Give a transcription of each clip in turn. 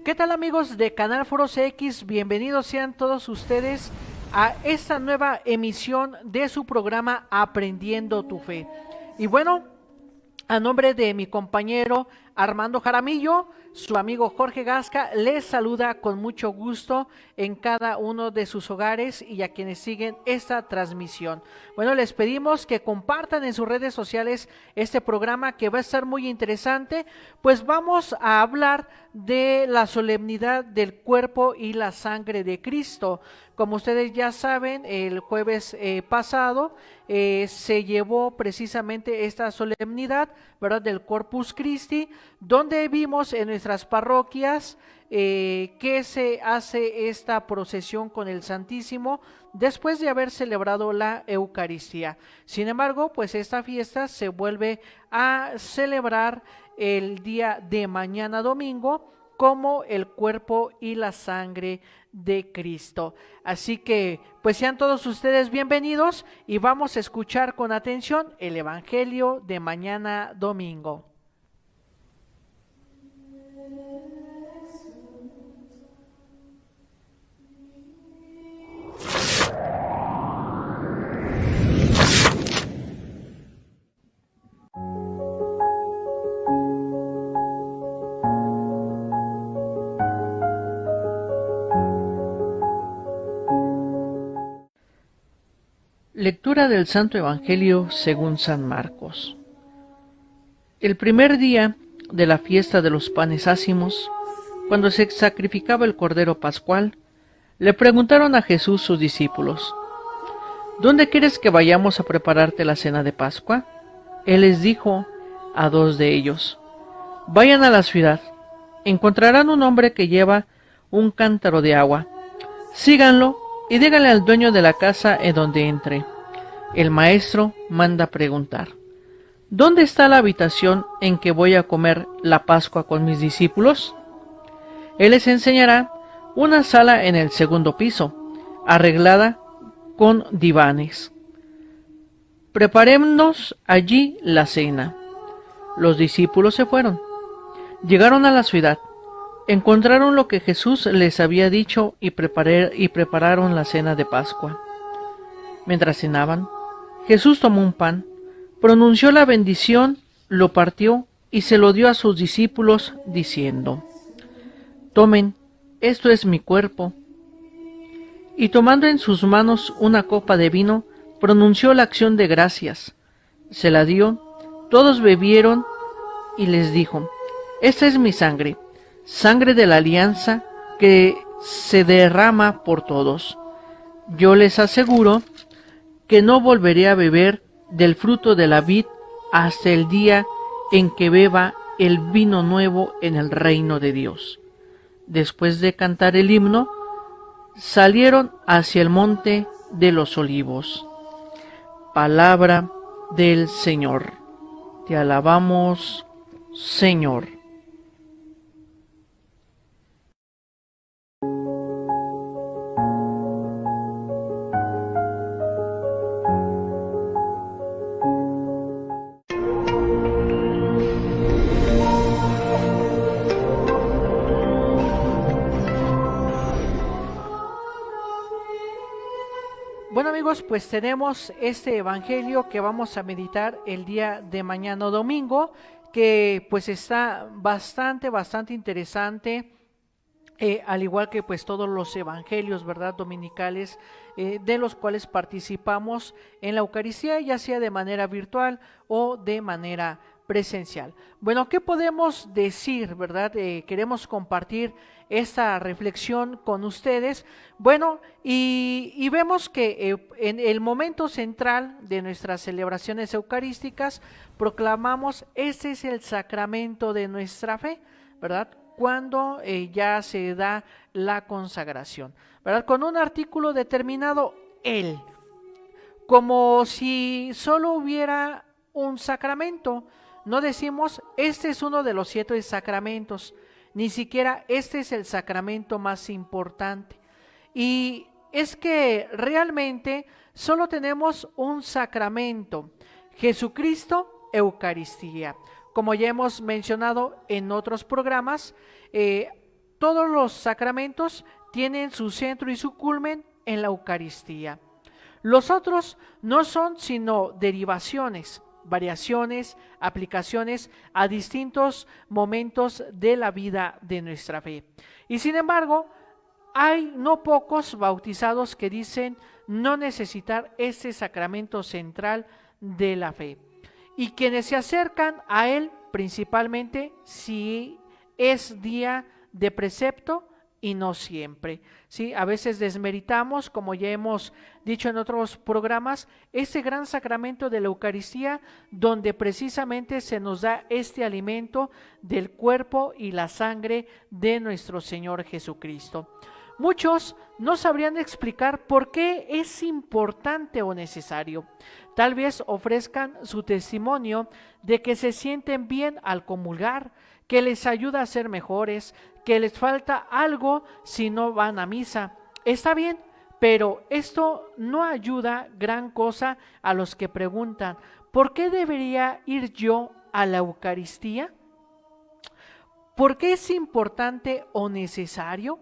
¿Qué tal, amigos de Canal Foros X? Bienvenidos sean todos ustedes a esta nueva emisión de su programa Aprendiendo tu Fe. Y bueno, a nombre de mi compañero Armando Jaramillo, su amigo Jorge Gasca les saluda con mucho gusto en cada uno de sus hogares y a quienes siguen esta transmisión. Bueno, les pedimos que compartan en sus redes sociales este programa que va a estar muy interesante, pues vamos a hablar de la solemnidad del cuerpo y la sangre de Cristo. Como ustedes ya saben, el jueves pasado se llevó precisamente esta solemnidad, ¿verdad?, del Corpus Christi, donde vimos en nuestras parroquias que se hace esta procesión con el Santísimo después de haber celebrado la Eucaristía. Sin embargo, pues esta fiesta se vuelve a celebrar el día de mañana domingo como el cuerpo y la sangre de Cristo. Así que pues sean todos ustedes bienvenidos y vamos a escuchar con atención el Evangelio de mañana domingo. Lectura del Santo Evangelio según San Marcos. El primer día de la fiesta de los panes ácimos, cuando se sacrificaba el Cordero Pascual, le preguntaron a Jesús sus discípulos: ¿Dónde quieres que vayamos a prepararte la cena de Pascua? Él les dijo a dos de ellos: Vayan a la ciudad, encontrarán un hombre que lleva un cántaro de agua. Síganlo y díganle al dueño de la casa en donde entre: el maestro manda preguntar: ¿dónde está la habitación en que voy a comer la Pascua con mis discípulos? Él les enseñará una sala en el segundo piso, arreglada con divanes. Preparémonos allí la cena. Los discípulos se fueron. Llegaron a la ciudad, encontraron lo que Jesús les había dicho y prepararon la cena de Pascua. Mientras cenaban, Jesús tomó un pan, pronunció la bendición, lo partió y se lo dio a sus discípulos, diciendo: Tomen, esto es mi cuerpo. Y tomando en sus manos una copa de vino, pronunció la acción de gracias. Se la dio, todos bebieron y les dijo: Esta es mi sangre, sangre de la alianza que se derrama por todos. Yo les aseguro que no volveré a beber del fruto de la vid hasta el día en que beba el vino nuevo en el reino de Dios. Después de cantar el himno, salieron hacia el monte de los olivos. Palabra del Señor. Te alabamos, Señor. Bueno, amigos, pues tenemos este evangelio que vamos a meditar el día de mañana domingo, que pues está bastante interesante, al igual que pues todos los evangelios, ¿verdad?, dominicales, de los cuales participamos en la Eucaristía, ya sea de manera virtual o de manera presencial. Bueno, ¿qué podemos decir, verdad? Queremos compartir esta reflexión con ustedes. Bueno, y vemos que en el momento central de nuestras celebraciones eucarísticas proclamamos: este es el sacramento de nuestra fe, ¿verdad?, cuando ya se da la consagración, ¿verdad?, con un artículo determinado, Él, como si solo hubiera un sacramento, no decimos, este es uno de los 7 sacramentos, ni siquiera este es el sacramento más importante. Y es que realmente solo tenemos un sacramento, Jesucristo, Eucaristía. Como ya hemos mencionado en otros programas, todos los sacramentos tienen su centro y su culmen en la Eucaristía. Los otros no son sino derivaciones, variaciones, aplicaciones a distintos momentos de la vida de nuestra fe. Y sin embargo, hay no pocos bautizados que dicen no necesitar ese sacramento central de la fe. Y quienes se acercan a él principalmente si es día de precepto y no siempre, ¿sí? A veces desmeritamos, como ya hemos dicho en otros programas, ese gran sacramento de la Eucaristía, donde precisamente se nos da este alimento del cuerpo y la sangre de nuestro Señor Jesucristo. Muchos no sabrían explicar por qué es importante o necesario. Tal vez ofrezcan su testimonio de que se sienten bien al comulgar, que les ayuda a ser mejores, que les falta algo si no van a misa. Está bien, pero esto no ayuda gran cosa a los que preguntan, ¿por qué debería ir yo a la Eucaristía? ¿Por qué es importante o necesario?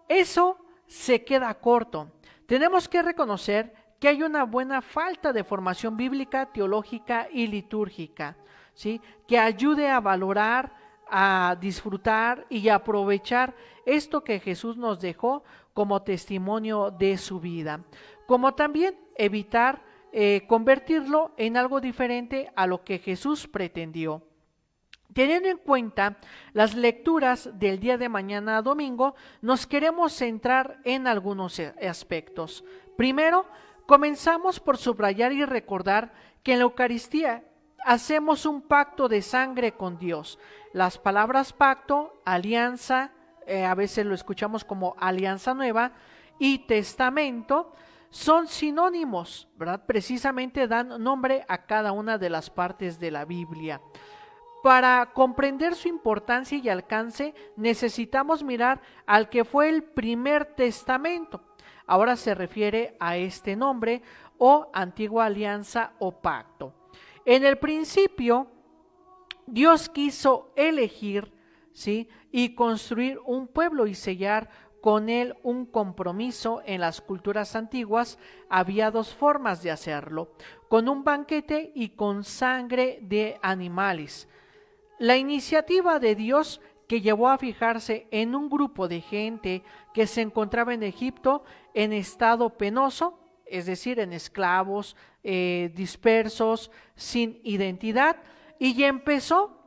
Eso se queda corto. Tenemos que reconocer que hay una buena falta de formación bíblica, teológica y litúrgica, ¿sí? Que ayude a valorar, a disfrutar y a aprovechar esto que Jesús nos dejó como testimonio de su vida, como también evitar convertirlo en algo diferente a lo que Jesús pretendió. Teniendo en cuenta las lecturas del día de mañana domingo, nos queremos centrar en algunos aspectos. Primero, comenzamos por subrayar y recordar que en la Eucaristía hacemos un pacto de sangre con Dios. Las palabras pacto, alianza, a veces lo escuchamos como alianza nueva, y testamento, son sinónimos, ¿verdad? Precisamente dan nombre a cada una de las partes de la Biblia. Para comprender su importancia y alcance, necesitamos mirar al que fue el primer testamento. Ahora se refiere a este nombre, o antigua alianza o pacto. En el principio, Dios quiso elegir, ¿sí?, y construir un pueblo y sellar con él un compromiso. En las culturas antiguas había 2 formas de hacerlo: con un banquete y con sangre de animales. La iniciativa de Dios, que llevó a fijarse en un grupo de gente que se encontraba en Egipto en estado penoso, es decir, en esclavos, dispersos, sin identidad, y empezó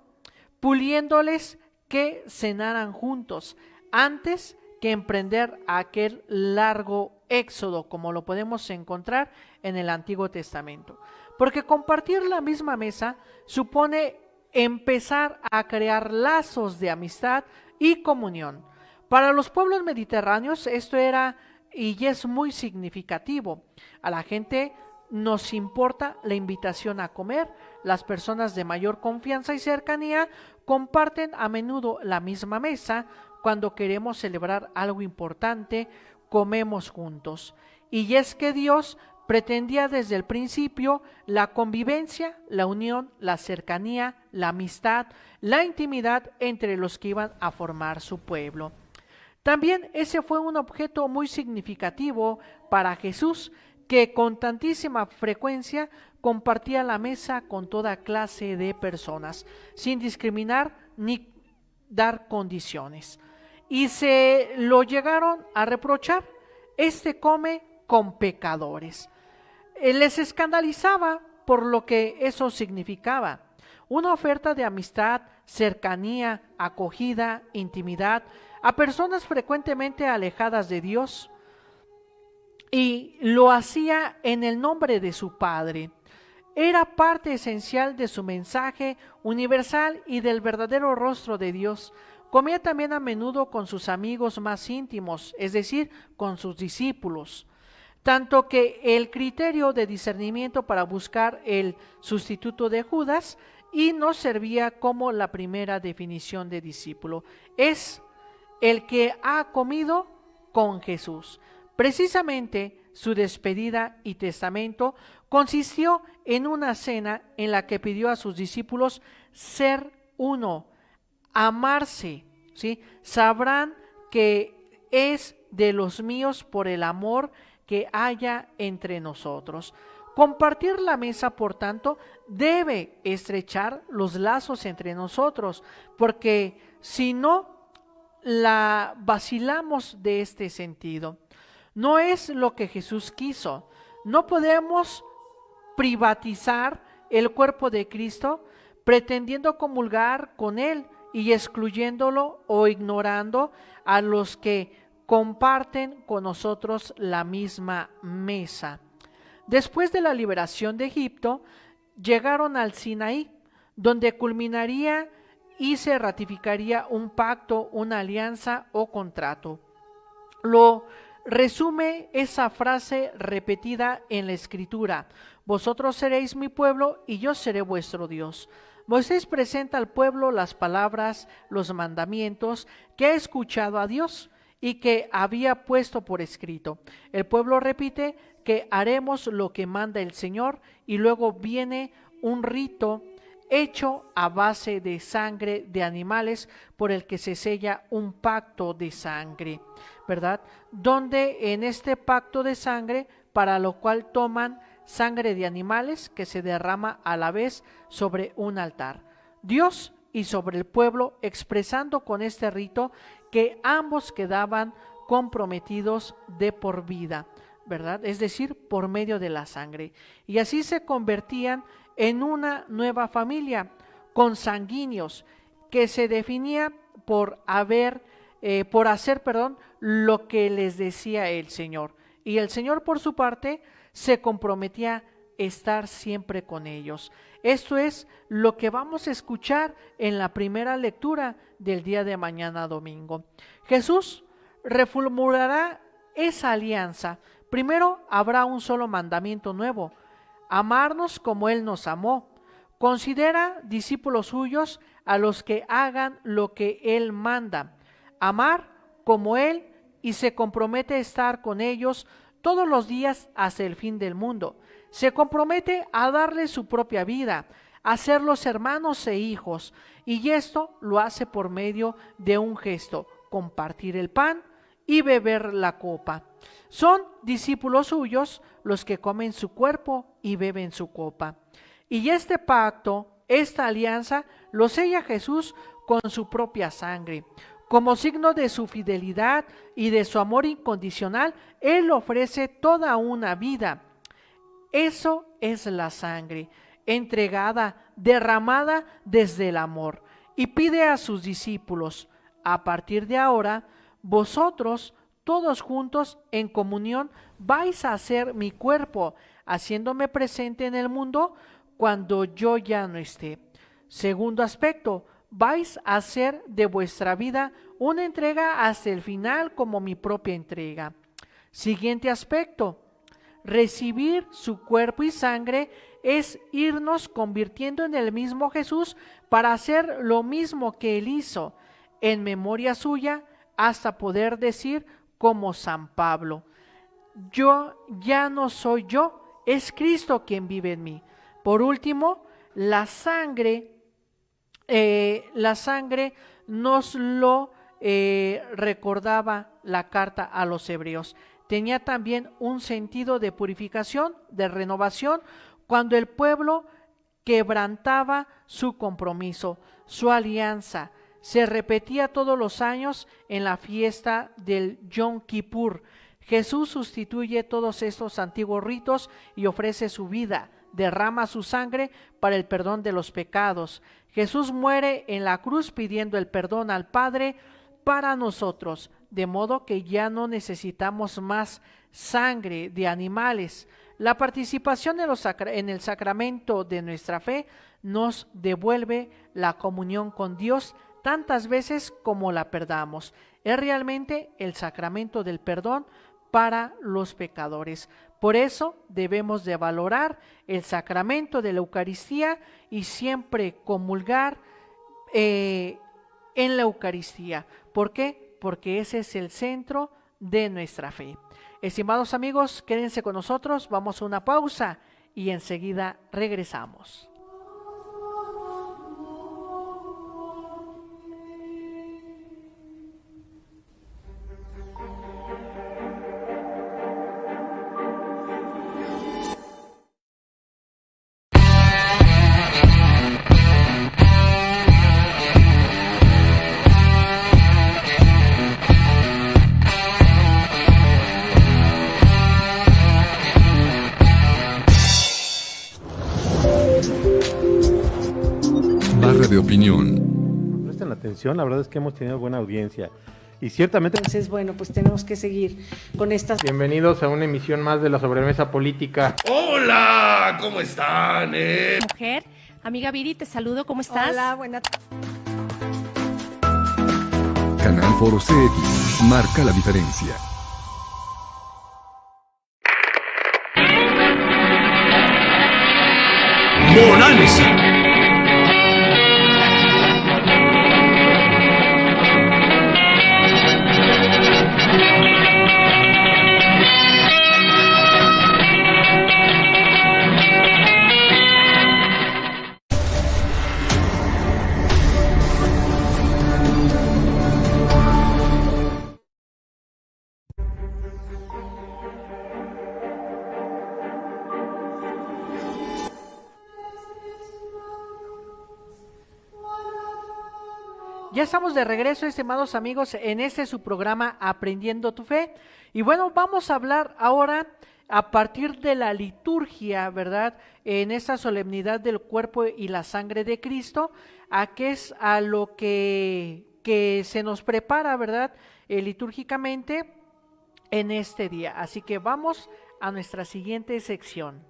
puliéndoles que cenaran juntos antes que emprender aquel largo éxodo, como lo podemos encontrar en el Antiguo Testamento. Porque compartir la misma mesa supone empezar a crear lazos de amistad y comunión. Para los pueblos mediterráneos esto era y es muy significativo. A la gente nos importa la invitación a comer. Las personas de mayor confianza y cercanía comparten a menudo la misma mesa. Cuando queremos celebrar algo importante, comemos juntos. Y es que Dios pretendía desde el principio la convivencia, la unión, la cercanía, la amistad, la intimidad entre los que iban a formar su pueblo. También ese fue un objeto muy significativo para Jesús, que con tantísima frecuencia compartía la mesa con toda clase de personas, sin discriminar ni dar condiciones. Y se lo llegaron a reprochar: este come con pecadores. Les escandalizaba por lo que eso significaba: una oferta de amistad, cercanía, acogida, intimidad a personas frecuentemente alejadas de Dios, y lo hacía en el nombre de su Padre. Era parte esencial de su mensaje universal y del verdadero rostro de Dios. Comía también a menudo con sus amigos más íntimos, es decir, con sus discípulos. Tanto que el criterio de discernimiento para buscar el sustituto de Judas y nos servía como la primera definición de discípulo. Es el que ha comido con Jesús. Precisamente su despedida y testamento consistió en una cena en la que pidió a sus discípulos ser uno, amarse, ¿sí? Sabrán que es de los míos por el amor que haya entre nosotros. Compartir la mesa, por tanto, debe estrechar los lazos entre nosotros, porque si no, la vacilamos de este sentido. No es lo que Jesús quiso. No podemos privatizar el cuerpo de Cristo pretendiendo comulgar con Él y excluyéndolo o ignorando a los que comparten con nosotros la misma mesa. Después de la liberación de Egipto, llegaron al Sinaí, donde culminaría y se ratificaría un pacto, una alianza o contrato. Lo resume esa frase repetida en la Escritura: vosotros seréis mi pueblo y yo seré vuestro Dios. Moisés presenta al pueblo las palabras, los mandamientos que ha escuchado a Dios y que había puesto por escrito. El pueblo repite que haremos lo que manda el Señor, y luego viene un rito hecho a base de sangre de animales por el que se sella un pacto de sangre, ¿verdad? Donde en este pacto de sangre, para lo cual toman sangre de animales que se derrama a la vez sobre un altar, Dios y sobre el pueblo, expresando con este rito que ambos quedaban comprometidos de por vida, ¿verdad? Es decir, por medio de la sangre. Y así se convertían en una nueva familia, consanguíneos, que se definía por hacer, lo que les decía el Señor. Y el Señor, por su parte, se comprometía a estar siempre con ellos. Esto es lo que vamos a escuchar en la primera lectura del día de mañana domingo. Jesús reformulará esa alianza. Primero habrá un solo mandamiento nuevo: amarnos como Él nos amó. Considera discípulos suyos a los que hagan lo que Él manda, amar como Él, y se compromete a estar con ellos todos los días hasta el fin del mundo. Se compromete a darles su propia vida, a serlos hermanos e hijos, y esto lo hace por medio de un gesto: compartir el pan y beber la copa. Son discípulos suyos los que comen su cuerpo y beben su copa. Y este pacto, esta alianza, lo sella Jesús con su propia sangre. Como signo de su fidelidad y de su amor incondicional, Él ofrece toda una vida. Eso es la sangre, entregada, derramada desde el amor. Y pide a sus discípulos: a partir de ahora, vosotros, todos juntos en comunión, vais a ser mi cuerpo, haciéndome presente en el mundo cuando yo ya no esté. Segundo aspecto: vais a hacer de vuestra vida una entrega hasta el final como mi propia entrega. Siguiente aspecto: recibir su cuerpo y sangre es irnos convirtiendo en el mismo Jesús para hacer lo mismo que Él hizo, en memoria suya, hasta poder decir como San Pablo: yo ya no soy yo, es Cristo quien vive en mí. Por último, la sangre nos lo recordaba la carta a los Hebreos. Tenía también un sentido de purificación, de renovación, cuando el pueblo quebrantaba su compromiso, su alianza. Se repetía todos los años en la fiesta del Yom Kippur. Jesús sustituye todos estos antiguos ritos y ofrece su vida, derrama su sangre para el perdón de los pecados. Jesús muere en la cruz pidiendo el perdón al Padre para nosotros, de modo que ya no necesitamos más sangre de animales. La participación en el sacramento de nuestra fe nos devuelve la comunión con Dios tantas veces como la perdamos. Es realmente el sacramento del perdón para los pecadores. Por eso debemos de valorar el sacramento de la Eucaristía y siempre comulgar en la Eucaristía. ¿Por qué? Porque ese es el centro de nuestra fe. Estimados amigos, quédense con nosotros, vamos a una pausa y enseguida regresamos. Barra de opinión. Presten atención, la verdad es que hemos tenido buena audiencia y ciertamente... Entonces, bueno, pues tenemos que seguir con estas... Bienvenidos a una emisión más de la Sobremesa Política. Hola, ¿cómo están? Mujer, amiga Viri, te saludo, ¿cómo estás? Hola, buenas Canal Foro CX marca la diferencia. Bonanza. Ya estamos de regreso, estimados amigos, en este su programa Aprendiendo tu Fe. Y bueno, vamos a hablar ahora a partir de la liturgia, ¿verdad? En esta solemnidad del cuerpo y la sangre de Cristo, a qué es a lo que se nos prepara, ¿verdad? Litúrgicamente en este día. Así que vamos a nuestra siguiente sección.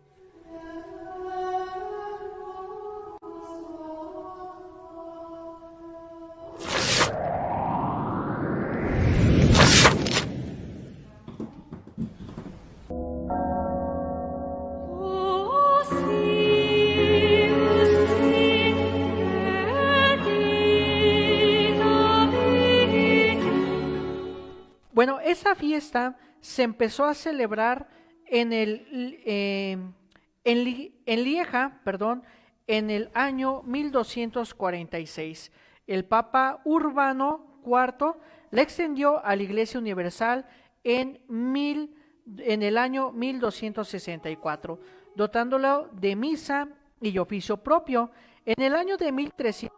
Bueno, esa fiesta se empezó a celebrar en Lieja, en el año 1246. El Papa Urbano IV la extendió a la Iglesia Universal en el año 1264, dotándolo de misa y oficio propio. En el año de 1300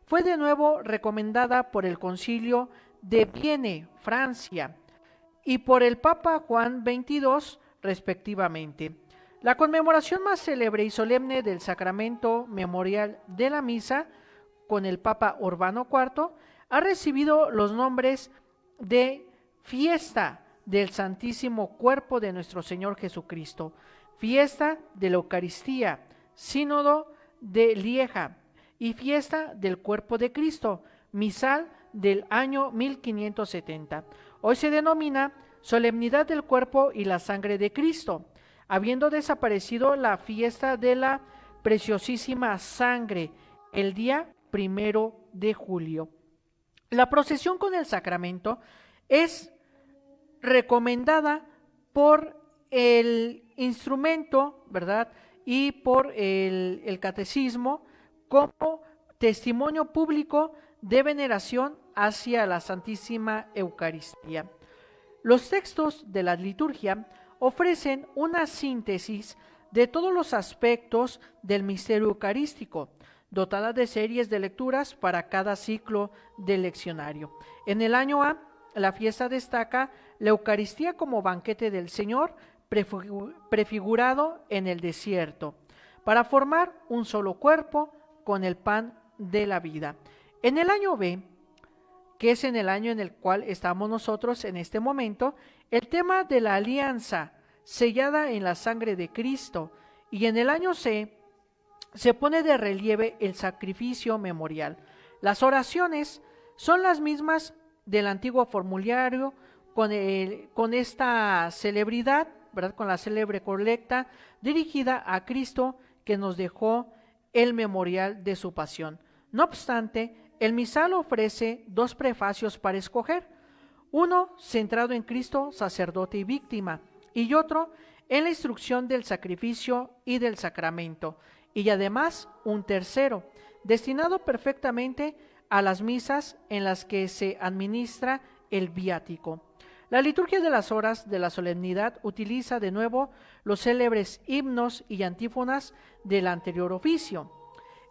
fue de nuevo recomendada por el Concilio de Vienne, Francia, y por el Papa Juan XXII, respectivamente. La conmemoración más célebre y solemne del sacramento memorial de la misa, con el Papa Urbano IV, ha recibido los nombres de Fiesta del Santísimo Cuerpo de nuestro Señor Jesucristo, Fiesta de la Eucaristía, Sínodo de Lieja y Fiesta del Cuerpo de Cristo, misal del año 1570. Hoy se denomina Solemnidad del Cuerpo y la Sangre de Cristo, habiendo desaparecido la fiesta de la preciosísima sangre el día 1 de julio. La procesión con el sacramento es recomendada por el instrumento, ¿verdad? Y por el catecismo como testimonio público de veneración hacia la Santísima Eucaristía. Los textos de la liturgia ofrecen una síntesis de todos los aspectos del misterio eucarístico, dotada de series de lecturas para cada ciclo del leccionario. En el año A, la fiesta destaca la Eucaristía como banquete del Señor, prefigurado en el desierto, para formar un solo cuerpo con el pan de la vida. En el año B, que es en el año en el cual estamos nosotros en este momento, el tema de la alianza sellada en la sangre de Cristo, y en el año C se pone de relieve el sacrificio memorial. Las oraciones son las mismas del antiguo formulario, con esta celebridad, ¿verdad? Con la célebre colecta dirigida a Cristo que nos dejó el memorial de su pasión. No obstante, el misal ofrece dos prefacios para escoger, uno centrado en Cristo, sacerdote y víctima, y otro en la instrucción del sacrificio y del sacramento, y además un tercero, destinado perfectamente a las misas en las que se administra el viático. La liturgia de las horas de la solemnidad utiliza de nuevo los célebres himnos y antífonas del anterior oficio.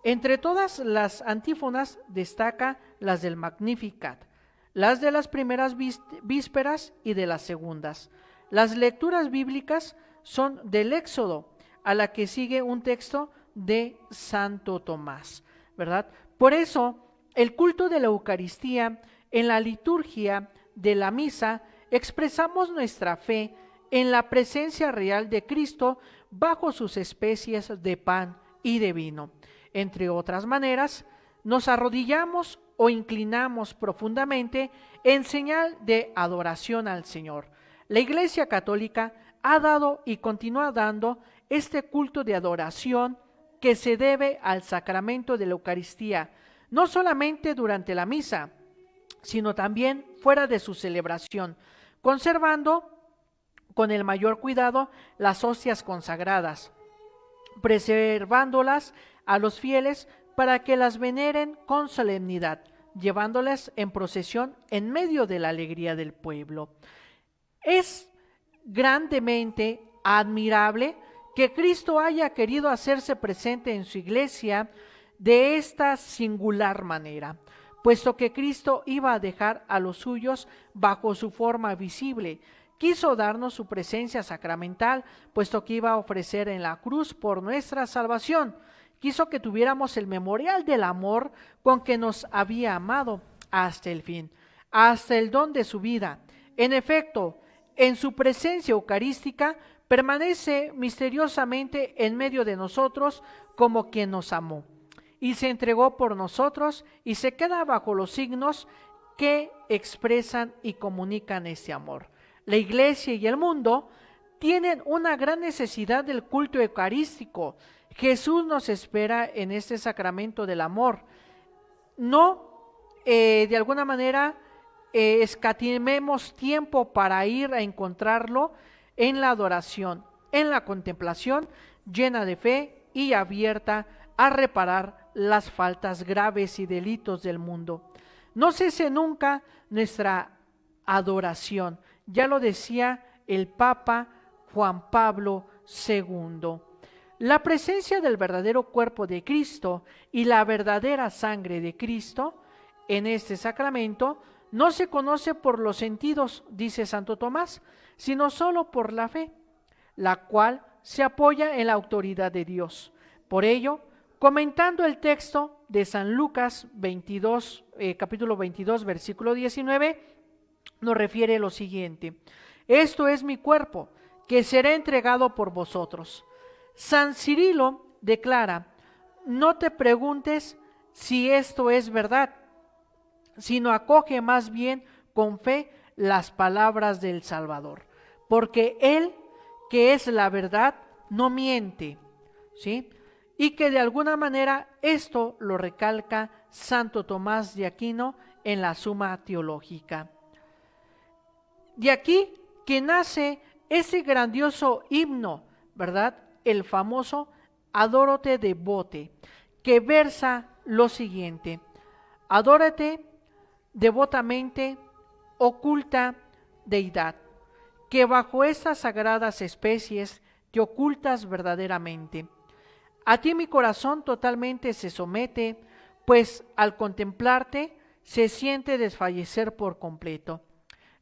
Entre todas las antífonas destaca las del Magnificat, las de las primeras vísperas y de las segundas. Las lecturas bíblicas son del Éxodo, a la que sigue un texto de Santo Tomás, ¿verdad? Por eso, el culto de la Eucaristía en la liturgia de la misa expresamos nuestra fe en la presencia real de Cristo bajo sus especies de pan y de vino. Entre otras maneras, nos arrodillamos o inclinamos profundamente en señal de adoración al Señor. La Iglesia Católica ha dado y continúa dando este culto de adoración que se debe al sacramento de la Eucaristía, no solamente durante la misa, sino también fuera de su celebración, conservando con el mayor cuidado las hostias consagradas, preservándolas a los fieles para que las veneren con solemnidad, llevándolas en procesión en medio de la alegría del pueblo. Es grandemente admirable que Cristo haya querido hacerse presente en su iglesia de esta singular manera, puesto que Cristo iba a dejar a los suyos bajo su forma visible. Quiso darnos su presencia sacramental, puesto que iba a ofrecer en la cruz por nuestra salvación. Quiso que tuviéramos el memorial del amor con que nos había amado hasta el fin, hasta el don de su vida. En efecto, en su presencia eucarística permanece misteriosamente en medio de nosotros como quien nos amó y se entregó por nosotros y se queda bajo los signos que expresan y comunican este amor. La Iglesia y el mundo tienen una gran necesidad del culto eucarístico. Jesús nos espera en este sacramento del amor. No, de alguna manera, escatimemos tiempo para ir a encontrarlo en la adoración, en la contemplación, llena de fe y abierta a reparar las faltas graves y delitos del mundo. No cese nunca nuestra adoración. Ya lo decía el Papa Juan Pablo II. La presencia del verdadero cuerpo de Cristo y la verdadera sangre de Cristo en este sacramento no se conoce por los sentidos, dice Santo Tomás, sino solo por la fe, la cual se apoya en la autoridad de Dios. Por ello, comentando el texto de San Lucas 22, capítulo 22, versículo 19, nos refiere lo siguiente: esto es mi cuerpo, que será entregado por vosotros. San Cirilo declara: no te preguntes si esto es verdad, sino acoge más bien con fe las palabras del Salvador, porque Él, que es la verdad, no miente, ¿sí? Y que de alguna manera esto lo recalca Santo Tomás de Aquino en la Suma Teológica. De aquí que nace ese grandioso himno, ¿verdad? El famoso Adórote devote, que versa lo siguiente: adórate devotamente, oculta deidad, que bajo estas sagradas especies te ocultas verdaderamente. A ti mi corazón totalmente se somete, pues al contemplarte se siente desfallecer por completo.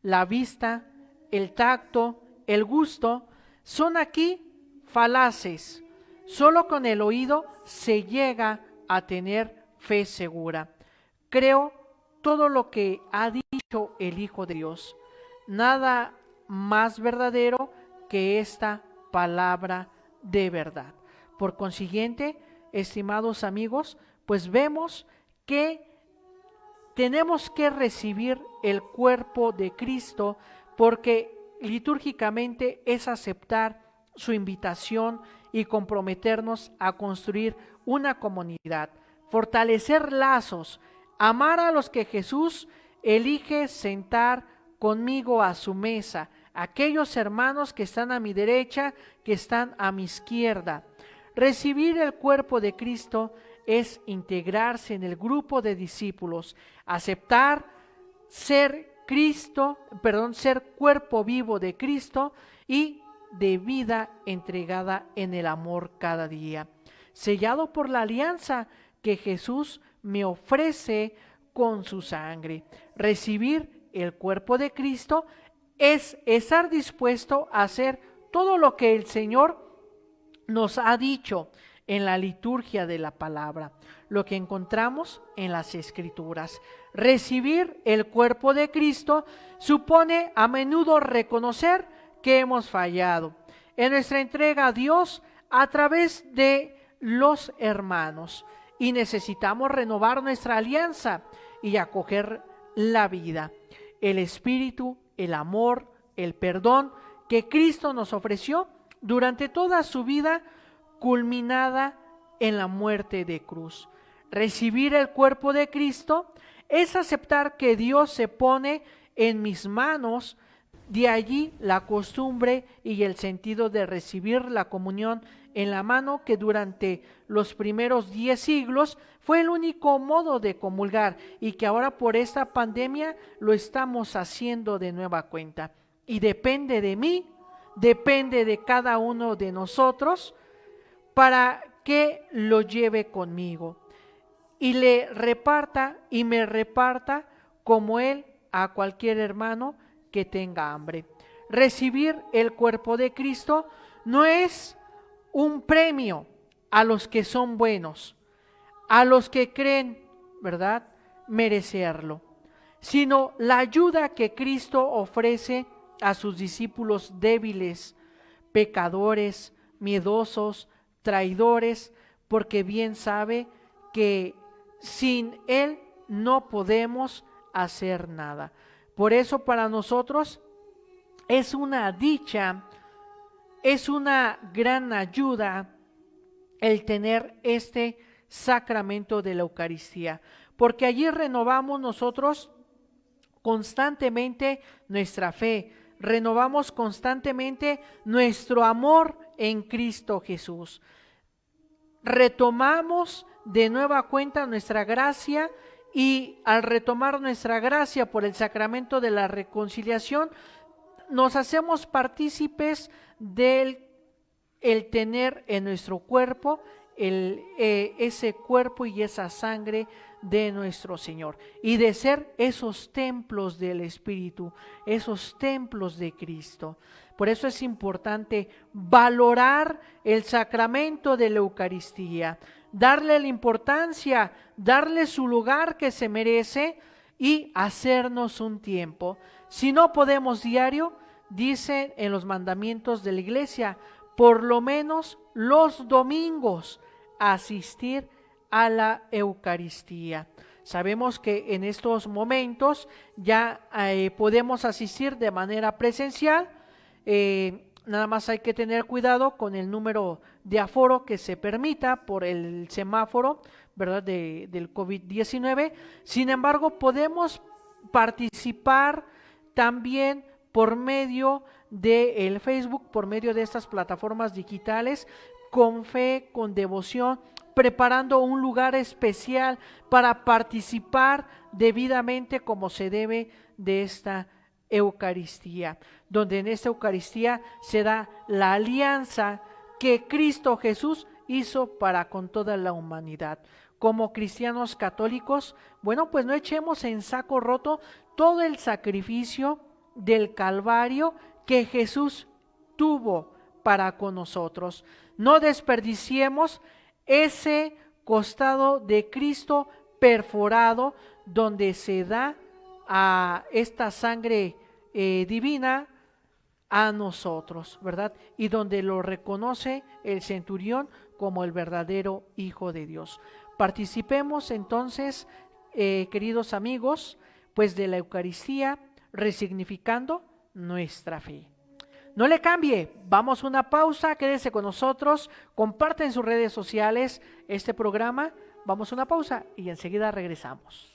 La vista, el tacto, el gusto son aquí falaces. Solo con el oído se llega a tener fe segura. Creo todo lo que ha dicho el Hijo de Dios. Nada más verdadero que esta palabra de verdad. Por consiguiente, estimados amigos, pues vemos que tenemos que recibir el cuerpo de Cristo porque litúrgicamente es aceptar su invitación y comprometernos a construir una comunidad, fortalecer lazos, amar a los que Jesús elige sentar conmigo a su mesa, aquellos hermanos que están a mi derecha, que están a mi izquierda. Recibir el cuerpo de Cristo es integrarse en el grupo de discípulos, aceptar ser cuerpo vivo de Cristo y de vida entregada en el amor cada día, sellado por la alianza que Jesús me ofrece con su sangre. Recibir el cuerpo de Cristo es estar dispuesto a hacer todo lo que el Señor nos ha dicho en la liturgia de la palabra, lo que encontramos en las Escrituras. Recibir el cuerpo de Cristo supone a menudo reconocer que hemos fallado en nuestra entrega a Dios a través de los hermanos y necesitamos renovar nuestra alianza y acoger la vida, el espíritu, el amor, el perdón que Cristo nos ofreció durante toda su vida, culminada en la muerte de cruz. Recibir el cuerpo de Cristo es aceptar que Dios se pone en mis manos. De allí la costumbre y el sentido de recibir la comunión en la mano, que durante los primeros 10 siglos fue el único modo de comulgar y que ahora por esta pandemia lo estamos haciendo de nueva cuenta. Y depende de mí, depende de cada uno de nosotros para que lo lleve conmigo y le reparta y me reparta como Él a cualquier hermano que tenga hambre. Recibir el cuerpo de Cristo no es un premio a los que son buenos, a los que creen, ¿verdad?, merecerlo, sino la ayuda que Cristo ofrece a sus discípulos débiles, pecadores, miedosos, traidores, porque bien sabe que sin Él no podemos hacer nada. Por eso para nosotros es una dicha, es una gran ayuda el tener este sacramento de la Eucaristía, porque allí renovamos nosotros constantemente nuestra fe, renovamos constantemente nuestro amor en Cristo Jesús. Retomamos de nueva cuenta nuestra gracia y al retomar nuestra gracia por el sacramento de la reconciliación, nos hacemos partícipes del el tener en nuestro cuerpo ese cuerpo y esa sangre de nuestro Señor y de ser esos templos del Espíritu, esos templos de Cristo. Por eso es importante valorar el sacramento de la Eucaristía, darle la importancia, darle su lugar que se merece y hacernos un tiempo. Si no podemos diario, dice en los mandamientos de la Iglesia, por lo menos los domingos asistir a la Eucaristía. Sabemos que en estos momentos ya podemos asistir de manera presencial, nada más hay que tener cuidado con el número de aforo que se permita por el semáforo, ¿verdad?, del COVID-19. Sin embargo, podemos participar también por medio del Facebook, por medio de estas plataformas digitales, con fe, con devoción, preparando un lugar especial para participar debidamente como se debe de esta Eucaristía, donde en esta Eucaristía se da la alianza que Cristo Jesús hizo para con toda la humanidad. Como cristianos católicos, bueno, pues no echemos en saco roto todo el sacrificio del Calvario que Jesús tuvo para con nosotros. No desperdiciemos ese costado de Cristo perforado donde se da a esta sangre divina a nosotros, ¿verdad? Y donde lo reconoce el centurión como el verdadero Hijo de Dios. Participemos entonces, queridos amigos, pues de la Eucaristía, resignificando nuestra fe. No le cambie, vamos a una pausa, quédese con nosotros, comparte en sus redes sociales este programa, vamos a una pausa y enseguida regresamos.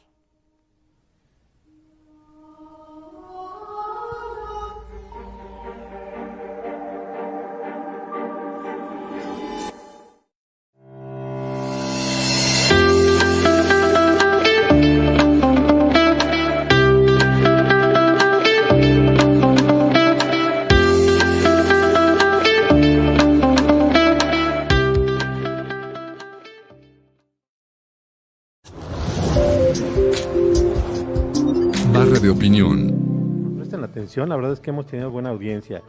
Barra de opinión. Presten atención, la verdad es que hemos tenido buena audiencia.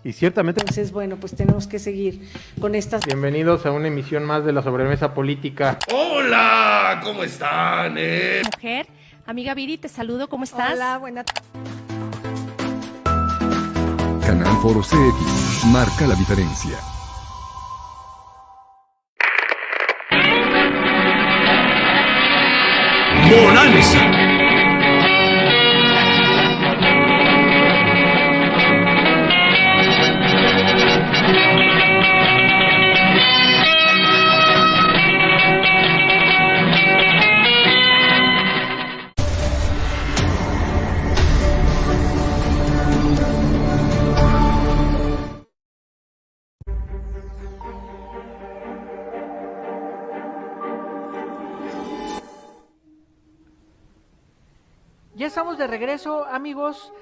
Y ciertamente Entonces, bueno, pues tenemos que seguir con estas... Bienvenidos a una emisión más de la sobremesa política. Hola, ¿cómo están? Mujer, amiga Viri, te saludo, ¿cómo estás? Hola, buenas Canal Foro CX. Marca la diferencia. Bonanza. Ya estamos de regreso, amigos.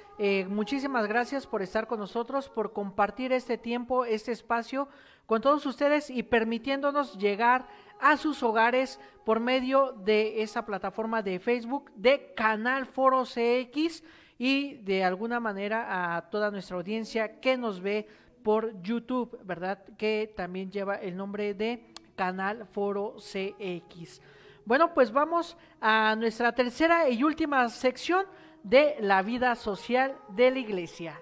Muchísimas gracias por estar con nosotros, por compartir este tiempo, este espacio con todos ustedes y permitiéndonos llegar a sus hogares por medio de esa plataforma de Facebook de Canal Foro CX y de alguna manera a toda nuestra audiencia que nos ve por YouTube, ¿verdad? Que también lleva el nombre de Canal Foro CX. Bueno, pues vamos a nuestra tercera y última sección de la vida social de la iglesia.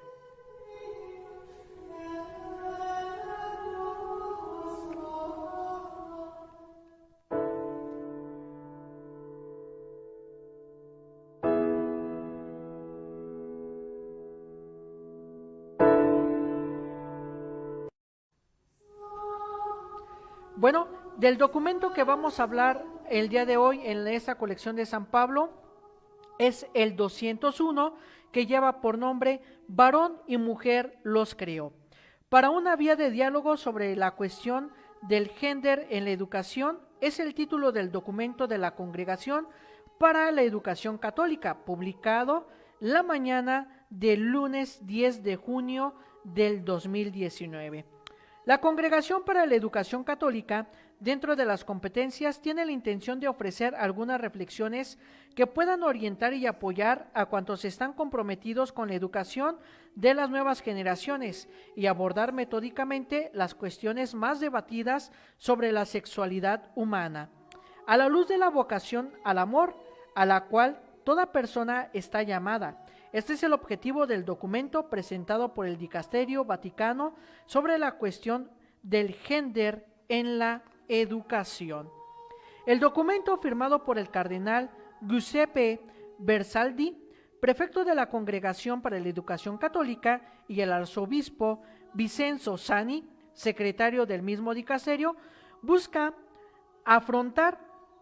Bueno, del documento que vamos a hablar el día de hoy en esta colección de San Pablo es el 201, que lleva por nombre Varón y Mujer los creó, para una vía de diálogo sobre la cuestión del género en la educación. Es el título del documento de la Congregación para la Educación Católica, publicado la mañana del lunes 10 de junio del 2019. La Congregación para la Educación Católica, dentro de las competencias, tiene la intención de ofrecer algunas reflexiones que puedan orientar y apoyar a cuantos están comprometidos con la educación de las nuevas generaciones y abordar metódicamente las cuestiones más debatidas sobre la sexualidad humana, a la luz de la vocación al amor, a la cual toda persona está llamada. Este es el objetivo del documento presentado por el Dicasterio Vaticano sobre la cuestión del género en la educación. El documento, firmado por el cardenal Giuseppe Bersaldi, prefecto de la Congregación para la Educación Católica, y el arzobispo Vincenzo Sani, secretario del mismo dicasterio, busca afrontar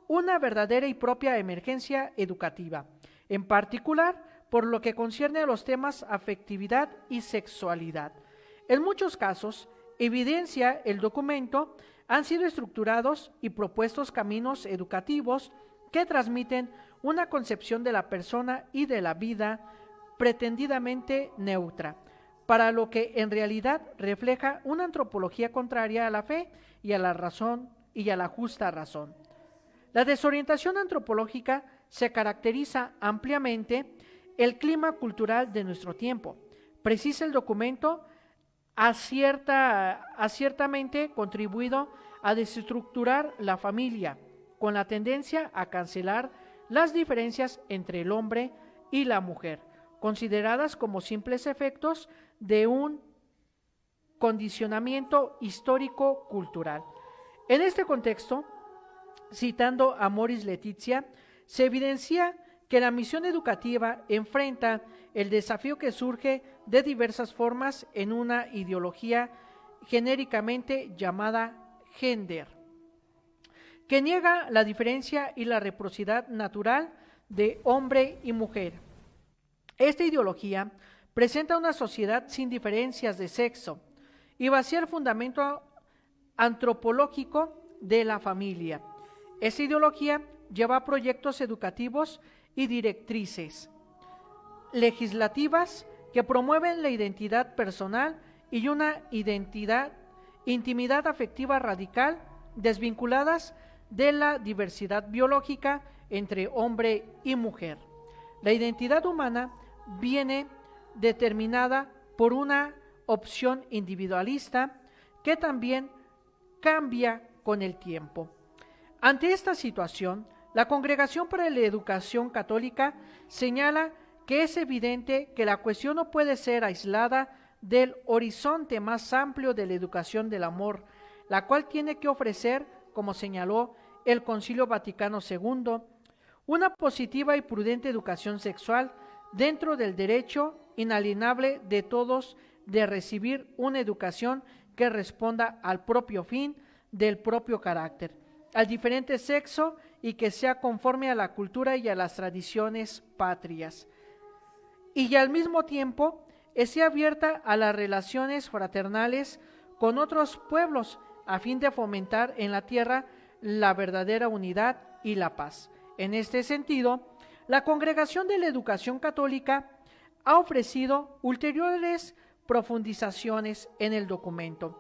una verdadera y propia emergencia educativa, en particular por lo que concierne a los temas afectividad y sexualidad. En muchos casos, evidencia el documento, han sido estructurados y propuestos caminos educativos que transmiten una concepción de la persona y de la vida pretendidamente neutra, para lo que en realidad refleja una antropología contraria a la fe y a la razón y a la justa razón. La desorientación antropológica se caracteriza ampliamente el clima cultural de nuestro tiempo. Precisa el documento, ha ciertamente contribuido a desestructurar la familia, con la tendencia a cancelar las diferencias entre el hombre y la mujer, consideradas como simples efectos de un condicionamiento histórico-cultural. En este contexto, citando a Moris Letizia, se evidencia que la misión educativa enfrenta el desafío que surge de diversas formas en una ideología genéricamente llamada gender, que niega la diferencia y la reciprocidad natural de hombre y mujer. Esta ideología presenta una sociedad sin diferencias de sexo y vacía el fundamento antropológico de la familia. Esta ideología lleva a proyectos educativos y directrices legislativas que promueven la identidad personal y una intimidad afectiva radical, desvinculadas de la diversidad biológica entre hombre y mujer. La identidad humana viene determinada por una opción individualista que también cambia con el tiempo. Ante esta situación, la Congregación para la Educación Católica señala que es evidente que la cuestión no puede ser aislada del horizonte más amplio de la educación del amor, la cual tiene que ofrecer, como señaló el Concilio Vaticano II, una positiva y prudente educación sexual dentro del derecho inalienable de todos de recibir una educación que responda al propio fin del propio carácter, al diferente sexo y que sea conforme a la cultura y a las tradiciones patrias, y al mismo tiempo esté abierta a las relaciones fraternales con otros pueblos a fin de fomentar en la tierra la verdadera unidad y la paz. En este sentido, la Congregación de la Educación Católica ha ofrecido ulteriores profundizaciones en el documento,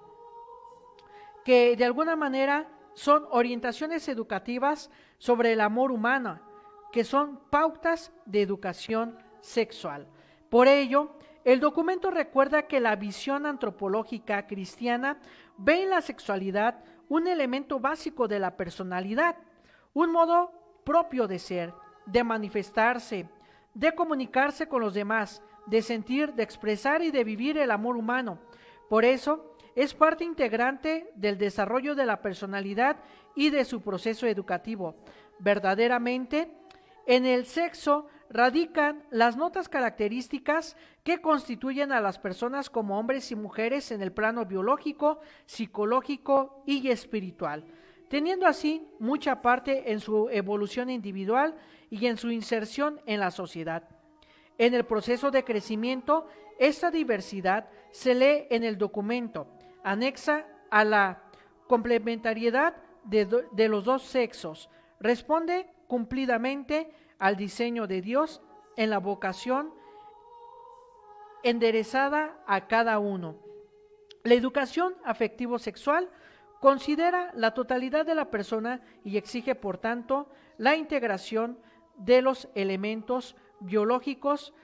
que de alguna manera son orientaciones educativas sobre el amor humano, que son pautas de educación sexual. Por ello, el documento recuerda que la visión antropológica cristiana ve en la sexualidad un elemento básico de la personalidad, un modo propio de ser, de manifestarse, de comunicarse con los demás, de sentir, de expresar y de vivir el amor humano. Por eso, es parte integrante del desarrollo de la personalidad y de su proceso educativo. Verdaderamente, en el sexo radican las notas características que constituyen a las personas como hombres y mujeres en el plano biológico, psicológico y espiritual, teniendo así mucha parte en su evolución individual y en su inserción en la sociedad. En el proceso de crecimiento, esta diversidad se lee en el documento, anexa a la complementariedad de los dos sexos, responde cumplidamente al diseño de Dios en la vocación enderezada a cada uno. La educación afectivo-sexual considera la totalidad de la persona y exige, por tanto, la integración de los elementos biológicos,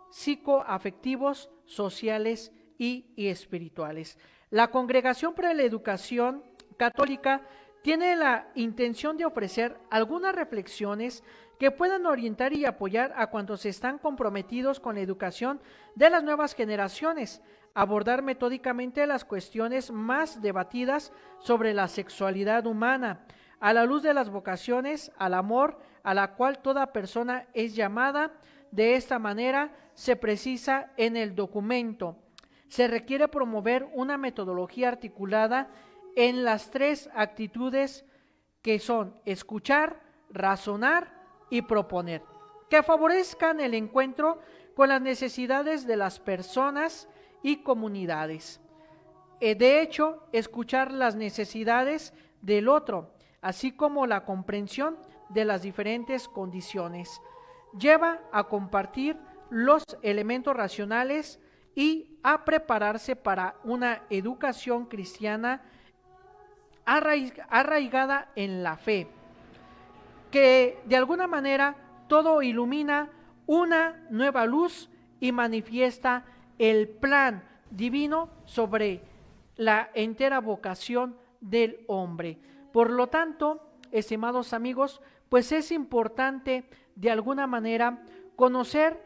psicoafectivos, sociales y espirituales. La Congregación para la Educación Católica tiene la intención de ofrecer algunas reflexiones que puedan orientar y apoyar a cuantos están comprometidos con la educación de las nuevas generaciones, abordar metódicamente las cuestiones más debatidas sobre la sexualidad humana, a la luz de las vocaciones al amor a la cual toda persona es llamada. De esta manera se precisa en el documento. Se requiere promover una metodología articulada en las tres actitudes que son escuchar, razonar y proponer, que favorezcan el encuentro con las necesidades de las personas y comunidades. De hecho, escuchar las necesidades del otro, así como la comprensión de las diferentes condiciones, lleva a compartir los elementos racionales y a prepararse para una educación cristiana arraigada en la fe, que de alguna manera todo ilumina una nueva luz y manifiesta el plan divino sobre la entera vocación del hombre. Por lo tanto, estimados amigos, pues es importante de alguna manera conocer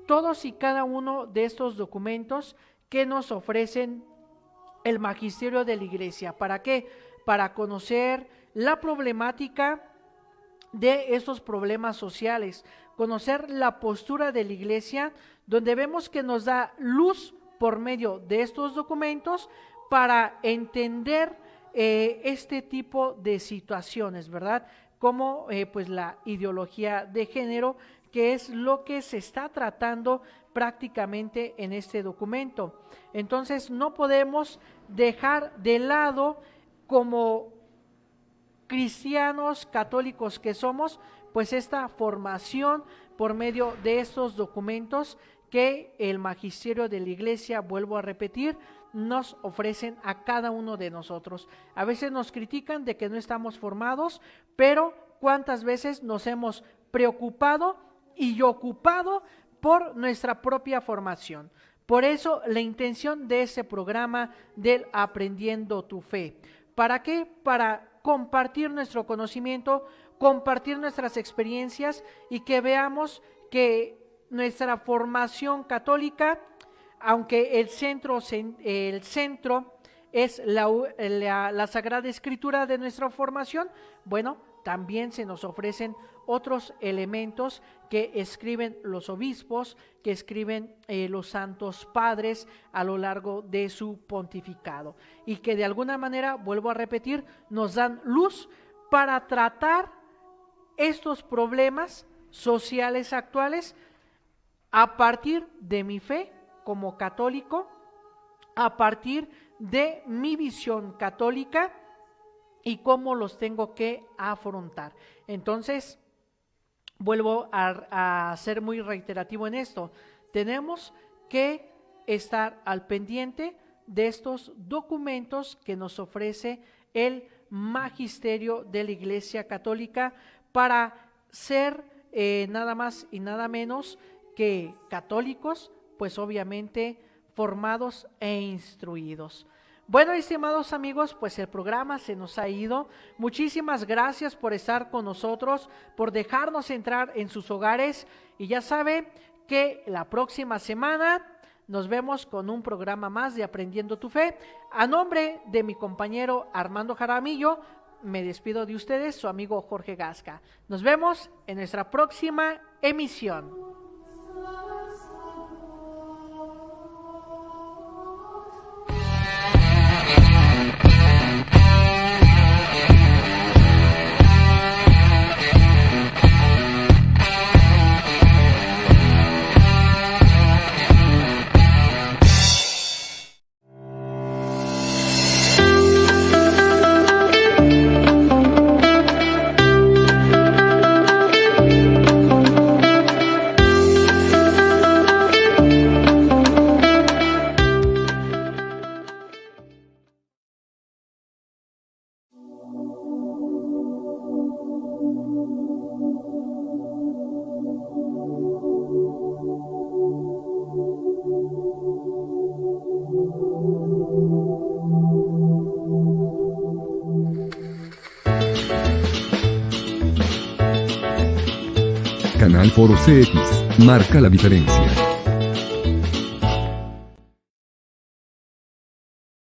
todos y cada uno de estos documentos que nos ofrecen el magisterio de la Iglesia. ¿Para qué? Para conocer la problemática de estos problemas sociales, conocer la postura de la Iglesia, donde vemos que nos da luz por medio de estos documentos para entender este tipo de situaciones, ¿verdad? Como pues la ideología de género, que es lo que se está tratando prácticamente en este documento. Entonces no podemos dejar de lado, como cristianos católicos que somos, pues esta formación por medio de estos documentos que el magisterio de la Iglesia, vuelvo a repetir, nos ofrecen a cada uno de nosotros. A veces nos critican de que no estamos formados, pero ¿cuántas veces nos hemos preocupado y ocupado por nuestra propia formación? Por eso la intención de este programa del Aprendiendo tu Fe. ¿Para qué? Para compartir nuestro conocimiento, compartir nuestras experiencias y que veamos que nuestra formación católica, aunque el centro es la Sagrada Escritura de nuestra formación, bueno, también se nos ofrecen otros elementos que escriben los obispos, que escriben los santos padres a lo largo de su pontificado, y que de alguna manera, vuelvo a repetir, nos dan luz para tratar estos problemas sociales actuales a partir de mi fe como católico, a partir de mi visión católica y cómo los tengo que afrontar. Entonces, vuelvo a ser muy reiterativo en esto. Tenemos que estar al pendiente de estos documentos que nos ofrece el magisterio de la Iglesia Católica para ser nada más y nada menos que católicos, pues obviamente formados e instruidos. Bueno, estimados amigos, pues el programa se nos ha ido. Muchísimas gracias por estar con nosotros, por dejarnos entrar en sus hogares, y ya sabe que la próxima semana nos vemos con un programa más de Aprendiendo tu Fe. A nombre de mi compañero Armando Jaramillo, me despido de ustedes, su amigo Jorge Gasca. Nos vemos en nuestra próxima emisión. Canal Foro CX, marca la diferencia.